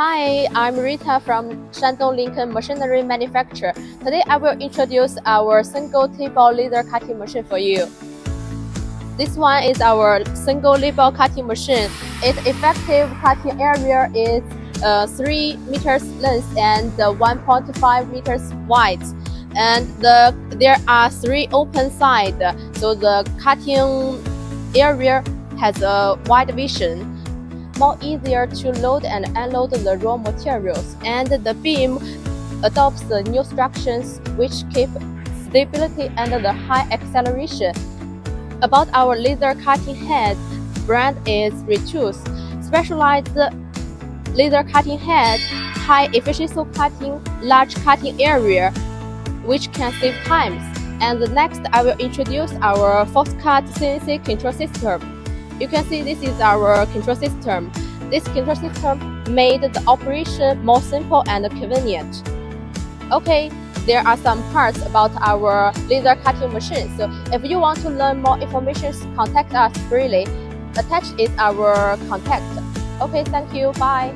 Hi, I'm Rita from Shandong Lincoln Machinery Manufacturer. Today I will introduce our single T-ball laser cutting machine for you. This one is our single label cutting machine. Its effective cutting area is 3 meters length and 1.5 meters wide. And there are 3 open sides, so the cutting area has a wide vision. More easier to load and unload the raw materials, and the beam adopts the new structures which keep stability under the high acceleration. About our laser cutting head, brand is Reduce, specialized laser cutting head, high efficiency cutting, large cutting area, which can save times. And next, I will introduce our force cut CNC control system. You can see this is our control system. This control system made the operation more simple and convenient. Okay, there are some parts about our laser cutting machine. So if you want to learn more information, contact us freely. Attached is our contact. Okay, thank you. Bye.